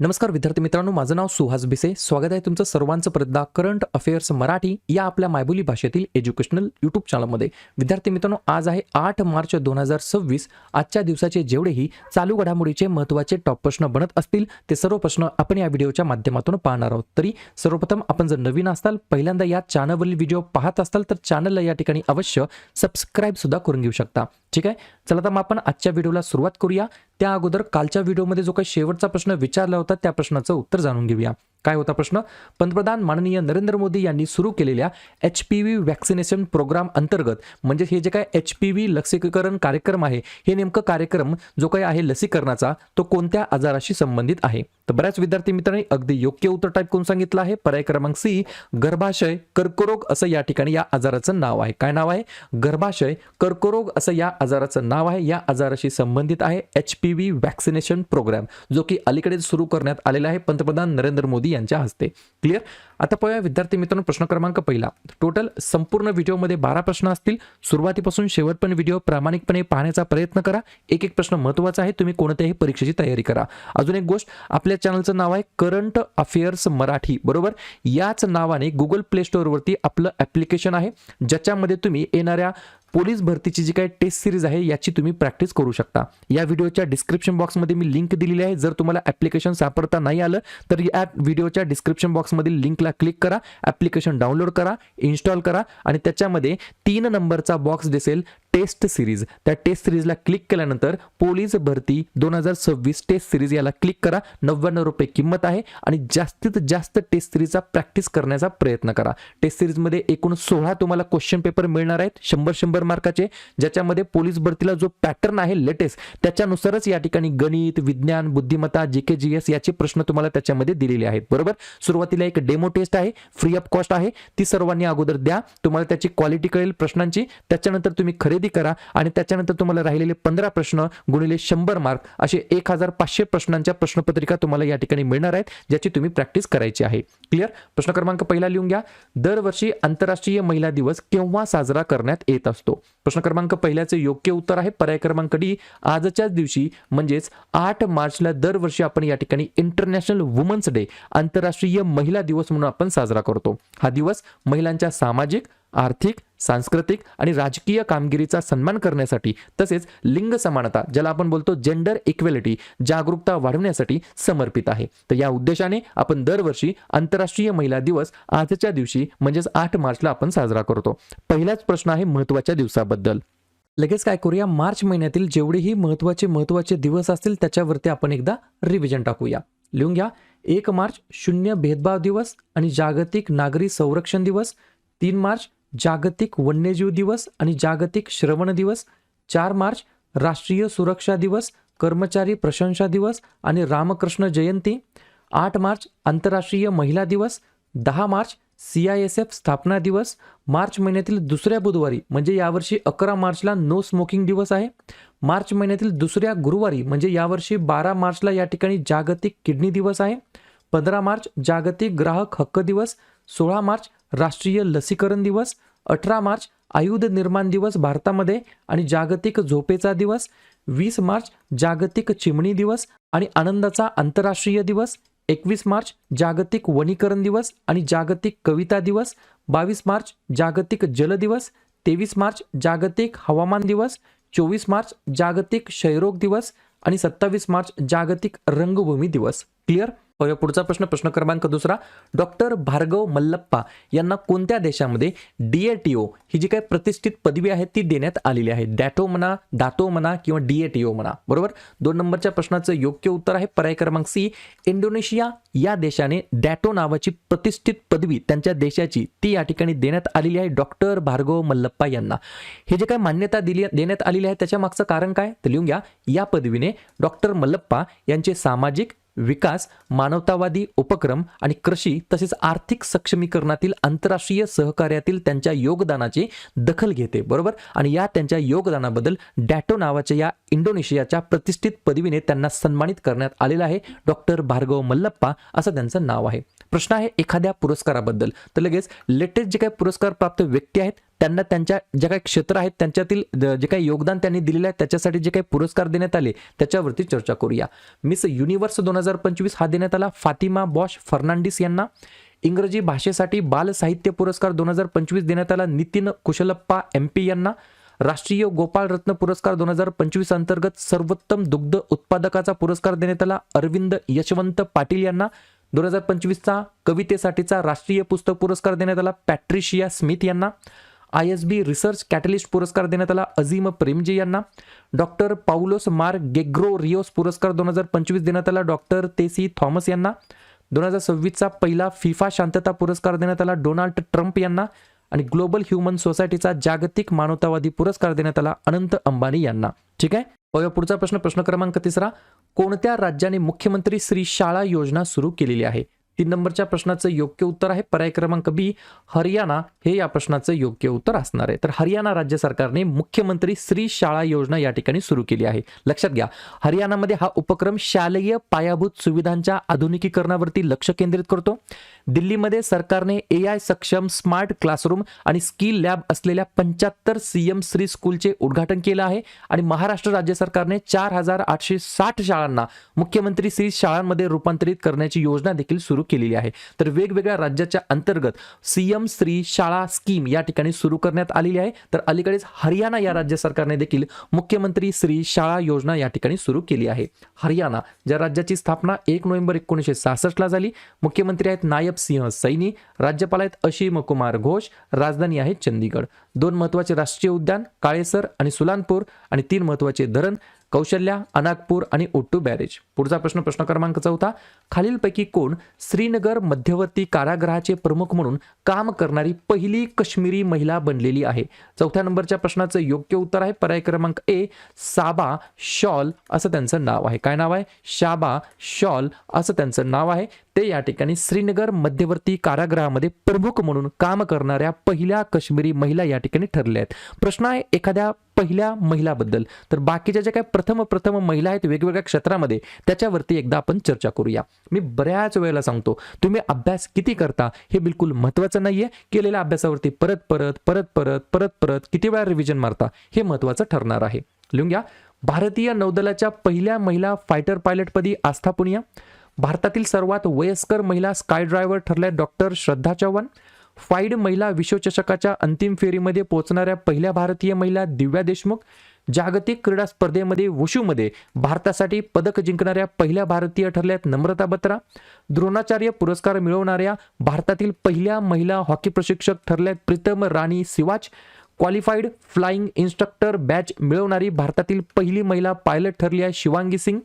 नमस्कार विद्यार्थी मित्रांनो, माझं नाव सुहास भिसे. स्वागत आहे तुमचं सर्वांचं परतदा करंट अफेअर्स मराठी या आपल्या मायबोली भाषेतील एज्युकेशनल यूट्यूब चॅनलमध्ये. विद्यार्थी मित्रांनो, आज आहे 8 मार्च 2026. आजच्या दिवसाचे जेवढेही चालू घडामोडीचे महत्त्वाचे टॉप प्रश्न बनत असतील ते सर्व प्रश्न आपण या व्हिडिओच्या माध्यमातून पाहणार आहोत. तरी सर्वप्रथम आपण जर नवीन असाल, पहिल्यांदा या चॅनलवरील व्हिडिओ पाहत असाल तर चॅनलला या ठिकाणी अवश्य सबस्क्राईब सुद्धा करून घेऊ शकता. ठीक आहे, चला तर मग आपण आजच्या व्हिडिओला सुरुवात करूया. त्या अगोदर कालच्या व्हिडिओमध्ये जो काही शेवटचा प्रश्न विचारला होता त्या प्रश्नाचं उत्तर जाणून घेऊया. काय होता प्रश्न? पंतप्रधान माननीय नरेंद्र मोदी यांनी सुरू केलेल्या HPV व्हॅक्सिनेशन प्रोग्राम अंतर्गत, म्हणजे हे जे काय HPV लसीकरण कार्यक्रम आहे, हे नेमकं कार्यक्रम जो काही आहे लसीकरणाचा तो कोणत्या आजाराशी संबंधित आहे? तर बऱ्याच विद्यार्थी मित्रांनी अगदी योग्य उत्तर टाईप करून सांगितलं आहे. पर्याय क्रमांक सी, गर्भाशय कर्करोग असं या ठिकाणी या आजाराचं नाव आहे. काय नाव आहे? गर्भाशय कर्करोग असं या आजाराचं नाव आहे. या आजाराशी संबंधित आहे HPV व्हॅक्सिनेशन प्रोग्राम, जो की अलीकडेच सुरू करण्यात आलेला आहे पंतप्रधान नरेंद्र मोदी यांच्या हस्ते. क्लिअर? आता पाहूया विद्यार्थी मित्रांनो प्रश्न क्रमांक पहिला. टोटल संपूर्ण व्हिडिओमध्ये 12 प्रश्न असतील. सुरुवातीपासून शेवटपर्यंत व्हिडिओ प्रामाणिकपणे पाहण्याचा प्रयत्न करा. एक एक प्रश्न महत्त्वाचा आहे. तुम्ही कोणत्याही परीक्षेची तयारी करा. अजून एक गोष्ट, आपल्या चॅनलचं नाव आहे करंट अफेअर्स मराठी, बरोबर? याच नावाने गुगल प्ले स्टोअरवरती आपलं ॲप्लिकेशन आहे, ज्याच्यामध्ये तुम्ही येणाऱ्या पोलीस भरतीची जी काही टेस्ट सिरीज आहे याची तुम्ही प्रॅक्टिस करू शकता. या व्हिडिओच्या डिस्क्रिप्शन बॉक्समध्ये मी लिंक दिलेली आहे. जर तुम्हाला ॲप्लिकेशन सापडता नाही आलं तर या व्हिडिओच्या डिस्क्रिप्शन बॉक्समधील लिंकला क्लिक करा, ॲप्लिकेशन डाउनलोड करा, इन्स्टॉल करा आणि त्याच्यामध्ये 3 नंबरचा बॉक्स दिसेल टेस्ट सिरीज. त्या टेस्ट सिरीजला क्लिक केल्यानंतर पोलीस भरती 2026 टेस्ट सिरीज याला क्लिक करा. 99 रुपये किंमत आहे आणि जास्तीत जास्त टेस्ट सिरीजचा प्रॅक्टिस करण्याचा प्रयत्न करा. टेस्ट सिरीजमध्ये एकूण 16 तुम्हाला क्वेश्चन पेपर मिळणार आहेत, 100 मार्काचे, ज्याच्यामध्ये पोलीस भरतीला जो पॅटर्न आहे लेटेस्ट त्याच्यानुसारच या ठिकाणी गणित, विज्ञान, बुद्धिमत्ता, जीके, जीएस याचे प्रश्न तुम्हाला त्याच्यामध्ये दिलेले आहेत. बरोबर? सुरुवातीला एक डेमो टेस्ट आहे, फ्री ऑफ कॉस्ट आहे, ती सर्वांनी अगोदर द्या. तुम्हाला त्याची क्वालिटी कळेल प्रश्नांची. त्याच्यानंतर तुम्ही खरेदी करा आणि त्याच्यानंतर तुम्हाला राहिलेले 15 प्रश्न गुणिले 100 मार्क असे 1500 प्रश्नांच्या प्रश्नपत्रिका तुम्हाला या ठिकाणी मिळणार आहेत, ज्याची तुम्ही प्रॅक्टिस करायची आहे. क्लिअर? प्रश्न क्रमांक पहिला लिहून घ्या. दरवर्षी आंतरराष्ट्रीय महिला दिवस केव्हा साजरा करण्यात येत असतो? प्रश्न क्रमांक पहिल्याचे योग्य उत्तर आहे पर्याय क्रमांक डी, आजच्याच दिवशी म्हणजेच 8 मार्चला दरवर्षी आपण या ठिकाणी इंटरनॅशनल वुमन्स डे, आंतरराष्ट्रीय महिला दिवस म्हणून आपण साजरा करतो. हा दिवस महिलांच्या सामाजिक, आर्थिक, सांस्कृतिक आणि राजकीय कामगिरीचा सन्मान करण्यासाठी तसेच लिंग समानता, ज्याला आपण बोलतो जेंडर इक्वेलिटी, जागरूकता वाढवण्यासाठी समर्पित आहे. तर या उद्देशाने आपण दरवर्षी आंतरराष्ट्रीय महिला दिवस आजच्या दिवशी म्हणजेच 8 मार्चला आपण साजरा करतो. पहिलाच प्रश्न आहे महत्त्वाच्या दिवसाबद्दल. लगेच काय करूया, मार्च महिन्यातील जेवढेही महत्त्वाचे दिवस असतील त्याच्यावरती आपण एकदा रिव्हिजन टाकूया. लिहून घ्या. 1 मार्च शून्य भेदभाव दिवस आणि जागतिक नागरी संरक्षण दिवस. 3 मार्च जागतिक वन्यजीव दिवस आणि जागतिक श्रवण दिवस. 4 मार्च राष्ट्रीय सुरक्षा दिवस, कर्मचारी प्रशंसा दिवस आणि रामकृष्ण जयंती. 8 मार्च आंतरराष्ट्रीय महिला दिवस. 10 मार्च CISF स्थापना दिवस. मार्च महिन्यातील दुसऱ्या बुधवारी म्हणजे यावर्षी 11 मार्चला नो स्मोकिंग दिवस आहे. मार्च महिन्यातील दुसऱ्या गुरुवारी म्हणजे यावर्षी 12 मार्चला या ठिकाणी जागतिक किडनी दिवस आहे. 15 मार्च जागतिक ग्राहक हक्क दिवस. 16 मार्च राष्ट्रीय लसीकरण दिवस. 18 मार्च आयुध निर्माण दिवस भारतामध्ये आणि जागतिक झोपेचा दिवस. 20 मार्च जागतिक चिमणी दिवस आणि आनंदाचा आंतरराष्ट्रीय दिवस. 21 मार्च जागतिक वनीकरण दिवस आणि जागतिक कविता दिवस. 22 मार्च जागतिक जल दिवस. 23 मार्च जागतिक हवामान दिवस. 24 मार्च जागतिक क्षयरोग दिवस आणि 27 मार्च जागतिक रंगभूमी दिवस. क्लिअर? पुढचा प्रश्न, प्रश्न क्रमांक दुसरा. डॉक्टर भार्गव मल्लप्पा यांना कोणत्या देशामध्ये DATO ही जी काही प्रतिष्ठित पदवी आहे ती देण्यात आलेली आहे? डॅटो म्हणा, दातो म्हणा किंवा DATO म्हणा. बरोबर? 2 नंबरच्या प्रश्नाचं योग्य उत्तर आहे पर्याय क्रमांक सी, इंडोनेशिया या देशाने डॅटो नावाची प्रतिष्ठित पदवी त्यांच्या देशाची ती या ठिकाणी देण्यात आलेली आहे डॉक्टर भार्गव मल्लप्पा यांना. हे जे काही मान्यता देण्यात आलेली आहे त्याच्या मागचं कारण काय? तर लिहून घ्या. या पदवीने डॉक्टर मल्लप्पा यांचे सामाजिक विकास, मानवतावादी उपक्रम आणि कृषी तसेच आर्थिक सक्षमीकरणातील आंतरराष्ट्रीय सहकार्यातील त्यांच्या योगदानाची दखल घेते. बरोबर? आणि या त्यांच्या योगदानाबद्दल डॅटो नावाच्या या इंडोनेशियाच्या प्रतिष्ठित पदवीने त्यांना सन्मानित करण्यात आलेला आहे. डॉक्टर भार्गव मल्लप्पा असं त्यांचं नाव आहे. प्रश्न आहे एखाद्या पुरस्काराबद्दल. तर लगेच लेटेस्ट जे काही पुरस्कार प्राप्त व्यक्ती आहेत त्यांना त्यांच्या जे काही क्षेत्र आहेत त्यांच्यातील जे काही योगदान त्यांनी दिलेलं आहे त्याच्यासाठी जे काही पुरस्कार देण्यात आले त्याच्यावरती चर्चा करूया. मिस युनिव्हर्स 2025 हा देण्यात आला फातिमा बॉश फर्नांडिस यांना. इंग्रजी भाषेसाठी बाल साहित्य पुरस्कार 2025 देण्यात आला नितीन कुशलप्पा MP यांना. राष्ट्रीय गोपाळ रत्न पुरस्कार 2025 अंतर्गत सर्वोत्तम दुग्ध उत्पादकाचा पुरस्कार देण्यात आला अरविंद यशवंत पाटील यांना. 2025चा कवितेसाठीचा राष्ट्रीय पुस्तक पुरस्कार देण्यात आला पॅट्रिशिया स्मिथ यांना. ISB रिसर्च कॅटलिस्ट पुरस्कार देण्यात आला अझीम प्रेमजी यांना. डॉक्टर पाउलोस मार गेग्रो रियोस पुरस्कार 2025 देण्यात आला डॉक्टर तेसी थॉमस यांना. 2026चा पहिला फिफा शांतता पुरस्कार देण्यात आला डोनाल्ड ट्रम्प यांना. आणि ग्लोबल ह्युमन सोसायटीचा जागतिक मानवतावादी पुरस्कार देण्यात आला अनंत अंबानी यांना. ठीक आहे, बघा पुढचा प्रश्न, प्रश्न क्रमांक 3. कोणत्या राज्याने मुख्यमंत्री श्री शाळा योजना सुरू केलेली आहे? 3 नंबरच्या प्रश्नाचं योग्य उत्तर आहे पर्याय क्रमांक B हरियाणा हे या प्रश्नाचं योग्य उत्तर असणार आहे. तर हरियाणा राज्य सरकारने मुख्यमंत्री श्री शाळा योजना या ठिकाणी सुरू केली आहे. लक्षात घ्या, हरियाणामध्ये हा उपक्रम शालेय पायाभूत सुविधांच्या आधुनिकीकरणावरती लक्ष केंद्रित करतो. दिल्लीमध्ये सरकारने AI सक्षम स्मार्ट क्लासरूम आणि स्किल लॅब असलेल्या 75 CM श्री स्कूलचे उद्घाटन केलं आहे. आणि महाराष्ट्र राज्य सरकारने 4860 शाळांना मुख्यमंत्री श्री शाळांमध्ये रूपांतरित करण्याची योजना देखील सुरू केलेली आहे. तर वेगवेगळ्या राज्याच्या अंतर्गत CM श्री शाळा स्कीम या ठिकाणी सुरू करण्यात आलेली आहे. तर अलीकडेच हरियाणा या राज्य सरकारने देखील मुख्यमंत्री श्री शाळा योजना या ठिकाणी सुरू केली आहे. हरियाणा ज्या राज्याची स्थापना 1 नोव्हेंबर 1966 ला झाली. मुख्यमंत्री आहेत नायब सिंह सैनी, राज्यपाल आहेत असीम कुमार घोष, राजधानी आहे चंदीगड. 2 महत्त्वाचे राष्ट्रीय उद्यान काळेसर आणि सुलानपूर आणि 3 महत्त्वाचे धरण कौशल्या, अनागपूर आणि ओट्टू बॅरेज. पुढचा प्रश्न, प्रश्न क्रमांक 4. खालीलपैकी कोण श्रीनगर मध्यवर्ती कारागृहाचे प्रमुख म्हणून काम करणारी पहिली काश्मीरी महिला बनलेली आहे? 4थ्या नंबरच्या प्रश्नाचं योग्य उत्तर आहे पर्याय क्रमांक A साबा शॉल असं त्यांचं नाव आहे. काय नाव आहे? शाबा शॉल असं त्यांचं नाव आहे. ते या ठिकाणी श्रीनगर मध्यवर्ती कारागृहामध्ये प्रमुख म्हणून काम करणाऱ्या पहिल्या काश्मीरी महिला या ठिकाणी ठरल्या आहेत. प्रश्न आहे एखाद्या पहिल्या महिलाबद्दल. तर बाकीच्या ज्या काही प्रथम महिला आहेत वेगवेगळ्या क्षेत्रामध्ये त्याच्यावरती एकदा आपण चर्चा करूया. मी बऱ्याच वेळेला सांगतो तुम्ही अभ्यास किती करता हे बिलकुल महत्त्वाचं नाहीये. केलेल्या अभ्यासावरती परत किती वेळा रिव्हिजन मारता हे महत्त्वाचं ठरणार आहे. लिहून घ्या. भारतीय नौदलाच्या पहिल्या महिला फायटर पायलटपदी आस्था पुनिया. भारतातील सर्वात वयस्कर महिला स्काय ड्रायव्हर ठरल्या डॉक्टर श्रद्धा चव्हाण. फाईड महिला विश्वचषकाच्या अंतिम फेरीमध्ये पोहोचणाऱ्या पहिल्या भारतीय महिला दिव्या देशमुख. जागतिक क्रीडा स्पर्धेमध्ये वुशूमध्ये भारतासाठी पदक जिंकणाऱ्या पहिल्या भारतीय ठरल्यात नम्रता बत्रा. द्रोणाचार्य पुरस्कार मिळवणाऱ्या भारतातील पहिल्या महिला हॉकी प्रशिक्षक ठरल्यात Pritam Rani Siwach. Qualified flying instructor badge मिळवणारी भारतातील पहिली महिला पायलट ठरली आहे शिवांगी सिंग.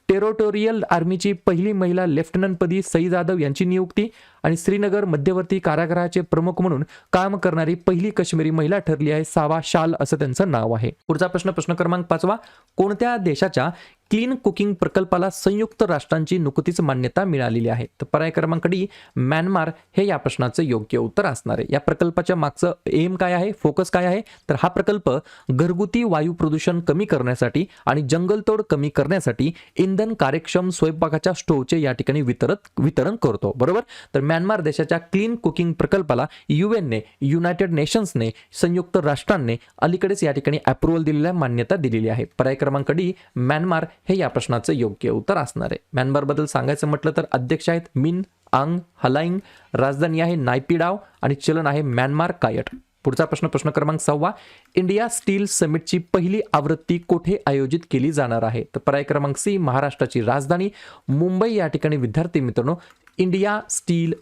टेरिटोरियल आर्मीची पहिली महिला लेफ्टनंटपदी सई जाधव यांची नियुक्ती. आणि श्रीनगर मध्यवर्ती कारागृहाचे प्रमुख म्हणून काम करणारी पहिली काश्मीरी महिला ठरली आहे सावा शाल असं त्यांचं नाव आहे. पुढचा प्रश्न, प्रश्न क्रमांक 5. कोणत्या देशाच्या क्लीन कुकिंग प्रकल्पाला संयुक्त राष्ट्रांची नुकतीच मान्यता मिळालेली आहे? तर पर्याय क्रमांक D म्यानमार हे या प्रश्नाचं योग्य उत्तर असणार आहे. या प्रकल्पाच्या मागचं एम काय आहे, फोकस काय आहे? तर हा प्रकल्प घरगुती वायू प्रदूषण कमी करण्यासाठी आणि जंगलतोड कमी करण्यासाठी इंधन कार्यक्षम स्वयंपाकाच्या स्टोव्हचे या ठिकाणी वितरण करतो. बरोबर. तर म्यानमार देशाच्या क्लीन कुकिंग प्रकल्पाला UN युनायटेड नेशन्सने संयुक्त राष्ट्रांनी अलीकडेच या ठिकाणी अप्रुव्हल दिलेल्या मान्यता दिलेली आहे. पर्याय क्रमांक D म्यानमार हे या प्रश्नाचं योग्य उत्तर असणार आहे. म्यानमार बद्दल सांगायचं म्हटलं तर अध्यक्ष आहेत मिन आंग हलाइंग, राजधानी आहे नायपिडाव आणि चलन आहे म्यानमार कायट. पुढचा प्रश्न, प्रश्न क्रमांक 6. इंडिया स्टील समिटची पहिली आवृत्ती कोठे आयोजित केली जाणार आहे? तर पर्याय क्रमांक C महाराष्ट्राची राजधानी मुंबई या ठिकाणी. विद्यार्थी मित्रांनो, इंडिया स्टील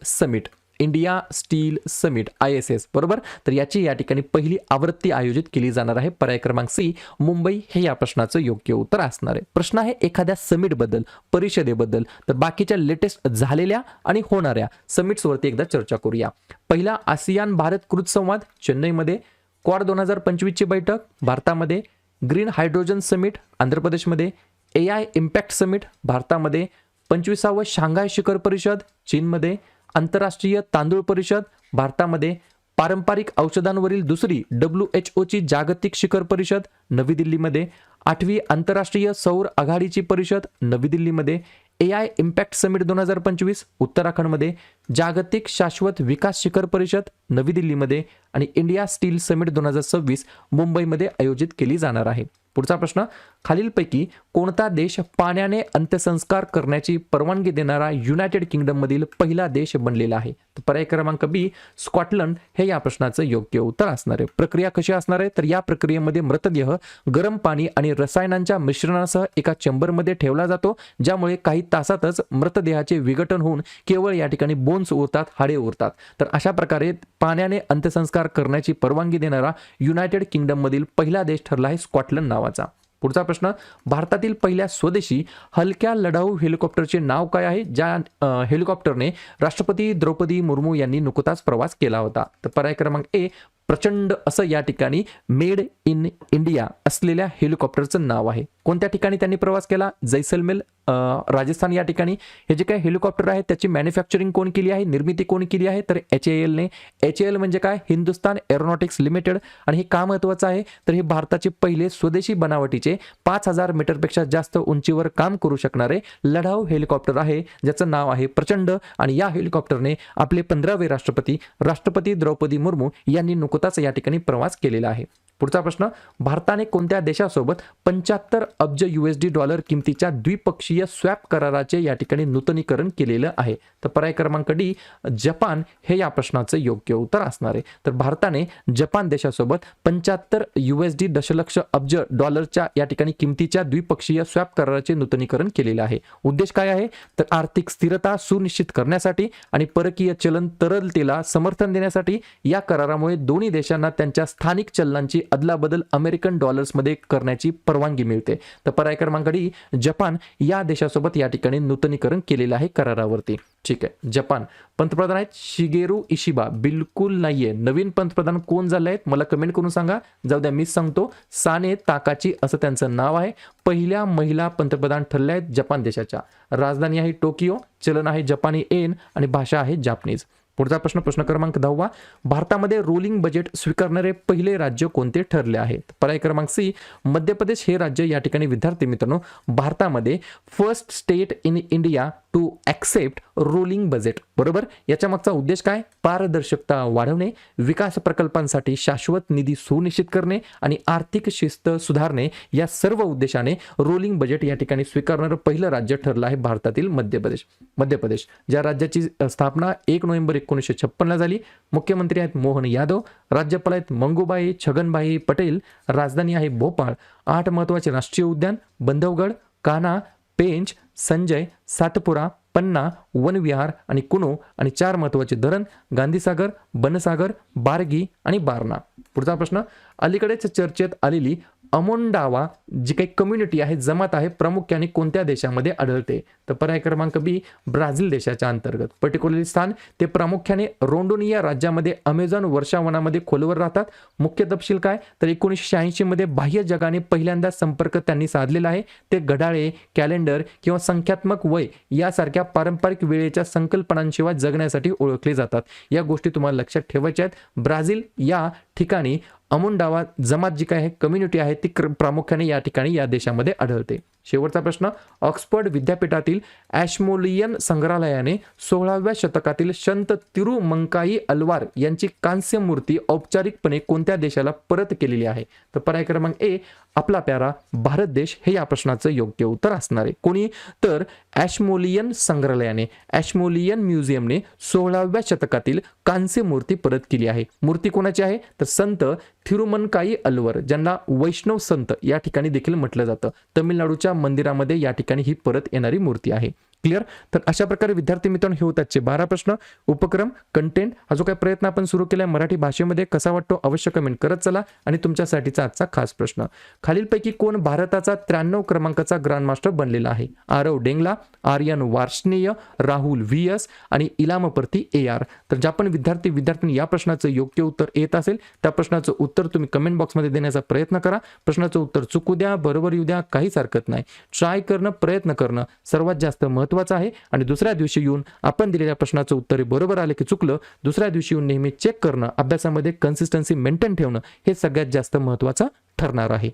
समिट ISS बरोबर. तर याची या ठिकाणी पहिली आवृत्ती आयोजित केली जाणार आहे. पर्याय क्रमांक C मुंबई हे या प्रश्नाचं योग्य उत्तर असणार आहे. प्रश्न आहे एखाद्या समिट बद्दल, परिषदेबद्दल. तर बाकीच्या लेटेस्ट झालेल्या आणि होणाऱ्या समिट्स वरती एकदा चर्चा करूया. पहिला आसियान भारत कृत संवाद चेन्नईमध्ये. क्वाड 2025 ची बैठक भारतामध्ये. ग्रीन हायड्रोजन समिट आंध्र प्रदेशमध्ये. AI इम्पॅक्ट समिट भारतामध्ये. 25वा शांघाय शिखर परिषद चीनमध्ये. आंतरराष्ट्रीय तांदूळ परिषद भारतामध्ये. पारंपरिक औषधांवरील दुसरी WHO ची जागतिक शिखर परिषद नवी दिल्लीमध्ये. 8वी आंतरराष्ट्रीय सौर आघाडीची परिषद नवी दिल्लीमध्ये. AI इम्पॅक्ट समिट 2025 उत्तराखंडमध्ये, जागतिक शाश्वत विकास शिखर परिषद नवी दिल्लीमध्ये आणि इंडिया स्टील समिट 2026 मुंबईमध्ये आयोजित केली जाणार आहे. पुढचा प्रश्न, खालीलपैकी कोणता देश पाण्याने अंत्यसंस्कार करण्याची परवानगी देणारा युनायटेड किंगडम मधील पहिला देश बनलेला आहे? तर पर्याय क्रमांक बी स्कॉटलंड हे या प्रश्नाचं योग्य उत्तर असणार आहे. प्रक्रिया कशी असणार आहे? तर या प्रक्रियेमध्ये मृतदेह गरम पाणी आणि रसायनांच्या मिश्रणासह एका चेंबरमध्ये ठेवला जातो, ज्यामुळे काही तासातच मृतदेहाचे विघटन होऊन केवळ या ठिकाणी बोन्स उरतात, हाडे उरतात. तर अशा प्रकारे पाण्याने अंत्यसंस्कार करण्याची परवानगी देणारा युनायटेड किंगडम मधील पहिला देश ठरला आहे स्कॉटलंड नावाचा. पुढचा प्रश्न, भारतातील पहिल्या स्वदेशी हलक्या लढाऊ हेलिकॉप्टरचे नाव काय आहे, ज्या हेलिकॉप्टरने राष्ट्रपती द्रौपदी मुर्मू यांनी नुकताच प्रवास केला होता? तर पर्याय क्रमांक ए प्रचंड असं या ठिकाणी मेड इन इंडिया असलेल्या हेलिकॉप्टरचं नाव आहे. कोणत्या ठिकाणी त्यांनी प्रवास केला? जैसलमेर राजस्थान या ठिकाणी. हे जे काही हेलिकॉप्टर आहे त्याची मॅन्युफॅक्चरिंग कोण केली आहे, निर्मिती कोण केली आहे? तर HAL ने. HAL म्हणजे काय? Hindustan aeronautics limited. आणि हे का महत्वाचं आहे? तर हे भारताचे पहिले स्वदेशी बनावटीचे 5000 मीटरपेक्षा जास्त उंचीवर काम करू शकणारे लढाऊ हेलिकॉप्टर आहे, ज्याचं नाव आहे प्रचंड. आणि या हेलिकॉप्टरने आपले 15वे राष्ट्रपती द्रौपदी मुर्मू यांनी नुकताच या ठिकाणी प्रवास केलेला आहे. पुढचा प्रश्न, भारताने कोणत्या देशासोबत 75 अब्ज USD किमतीच्या द्विपक्षीय स्वॅप कराराचे या ठिकाणी नूतनीकरण केलेलं आहे? तर पर्याय क्रमांक डी जपान हे या प्रश्नाचं योग्य उत्तर असणार आहे. तर भारताने जपान देशासोबत 75 USD दशलक्ष अब्ज डॉलरच्या या ठिकाणी किमतीच्या द्विपक्षीय स्वॅप कराराचे नूतनीकरण केलेले आहे. उद्देश काय आहे? तर आर्थिक स्थिरता सुनिश्चित करण्यासाठी आणि परकीय चलन तरलतेला समर्थन देण्यासाठी या करारामुळे दोन्ही देशांना त्यांच्या स्थानिक चलनांची अदलाबदल अमेरिकन डॉलर्समध्ये करण्याची परवानगी मिळते. तर पर्याय क्रमांक डी जपान या देशासोबत या ठिकाणी नूतनीकरण केलेलं आहे करारावरती. ठीक आहे. जपान पंतप्रधान आहेत शिगेरू इशिबा. बिलकुल नाहीये. नवीन पंतप्रधान कोण झाले आहेत मला कमेंट करून सांगा. जाऊ द्या मीच सांगतो, साने ताकाची असं त्यांचं नाव आहे. पहिल्या महिला पंतप्रधान ठरल्या आहेत जपान देशाच्या. राजधानी आहे टोकियो, चलन आहे जपानी येन आणि भाषा आहे जापनीज. पुढचा प्रश्न क्रमांक 10, भारतामध्ये रोलिंग बजेट स्वीकारणारे पहिले राज्य कोणते ठरले आहे? पर्याय क्रमांक सी मध्य प्रदेश हे राज्य या ठिकाणी विद्यार्थी मित्रांनो भारतामध्ये first state in India to accept rolling budget. बरोबर. याच्या मागचा उद्देश काय? पारदर्शकता वाढवणे, विकास प्रकल्पांसाठी शाश्वत निधी सुनिश्चित करणे आणि आर्थिक शिस्त सुधारणे या सर्व उद्देशाने रोलिंग बजेट या ठिकाणी स्वीकारणारं पहिलं राज्य ठरलं आहे भारतातील मध्य प्रदेश. ज्या राज्याची स्थापना 1 नोव्हेंबर 1956 झाली. मुख्यमंत्री आहेत मोहन यादव, राज्यपाल आहेत मंगूबाई छगनभाई पटेल, राजधानी आहे भोपाळ. 8 महत्वाचे राष्ट्रीय उद्यान बंधवगड, कान्हा, पेंच, संजय, सातपुरा, पन्ना, वनविहार आणि कुनो आणि 4 महत्वाचे धरण गांधीसागर, बनसागर, बारगी आणि बारणा. पुढचा प्रश्न, अलीकडेच चर्चेत आलेली अमोंडावा जी काही कम्युनिटी आहे, जमात आहे, प्रामुख्याने कोणत्या देशामध्ये आढळते? तर पर्याय क्रमांक बी ब्राझील देशाच्या अंतर्गत. पर्टिक्युलरली स्थान ते प्रामुख्याने रोंडोनिया राज्यामध्ये अमेझॉन वर्षावनामध्ये खोलवर राहतात. मुख्य तपशील काय? तर 1986 मध्ये बाह्य जगाने पहिल्यांदा संपर्क त्यांनी साधलेला आहे. ते घड्याळे, कॅलेंडर किंवा संख्यात्मक वय यासारख्या पारंपरिक वेळेच्या संकल्पनांशिवाय जगण्यासाठी ओळखले जातात. या गोष्टी तुम्हाला लक्षात ठेवायच्या आहेत. ब्राझील या ठिकाणी अमोंडावा जमात जी काय आहे कम्युनिटी आहे ती प्रामुख्याने या ठिकाणी या देशामध्ये आढळते. शेवटचा प्रश्न, ऑक्सफर्ड विद्यापीठातील ॲशमोलियन संग्रहालयाने 16व्या शतकातील संत तिरुमंकाई अल्वार यांची कांस्य मूर्ती औपचारिकपणे कोणत्या देशाला परत केलेली आहे? तर पर्याय क्रमांक ए आपला प्यारा भारत देश हे या प्रश्नाचं योग्य उत्तर असणार आहे. कोणी? तर ॲशमोलियन संग्रहालयाने, ॲशमोलियन म्युझियमने 16व्या शतकातील कांस्य मूर्ती परत केली आहे. मूर्ती कोणाची आहे? तर संत थिरुमनकाई अल्वर, ज्यांना वैष्णव संत या ठिकाणी देखील म्हटलं जातं. तमिळनाडूच्या मंदिरामध्ये या ठिकाणी ही परत येणारी मूर्ती आहे. क्लिअर? तर अशा प्रकारे विद्यार्थी मित्रांनो हे होतात 12 प्रश्न. उपक्रम कंटेंट हा जो काही प्रयत्न आपण सुरू केलाय मराठी भाषेमध्ये कसा वाटतो अवश्य कमेंट करत चला. आणि तुमच्यासाठीचा आजचा खास प्रश्न, खालीलपैकी कोण भारताचा 93 क्रमांकाचा ग्रँडमास्टर बनलेला आहे? आरव डेंगला, आर्यन वार्ष्णेय, राहुल VS आणि इलामपर्ती AR. तर ज्या पण विद्यार्थी या प्रश्नाचं योग्य उत्तर येत असेल त्या प्रश्नाचं उत्तर तुम्ही कमेंट बॉक्समध्ये देण्याचा प्रयत्न करा. प्रश्नाचं उत्तर चुकू द्या, बरोबर येऊ द्या, काहीच हरकत नाही. ट्राय करणं, प्रयत्न करणं सर्वात जास्त महत्त्वाचं आहे. आणि दुसऱ्या दिवशी येऊन आपण दिलेल्या प्रश्नाचं उत्तर बरोबर आले की चुकलं, दुसऱ्या दिवशी येऊन नेहमी चेक करणं, अभ्यासामध्ये कन्सिस्टन्सी मेंटेन ठेवणं हे सगळ्यात जास्त महत्त्वाचं ठरणार आहे.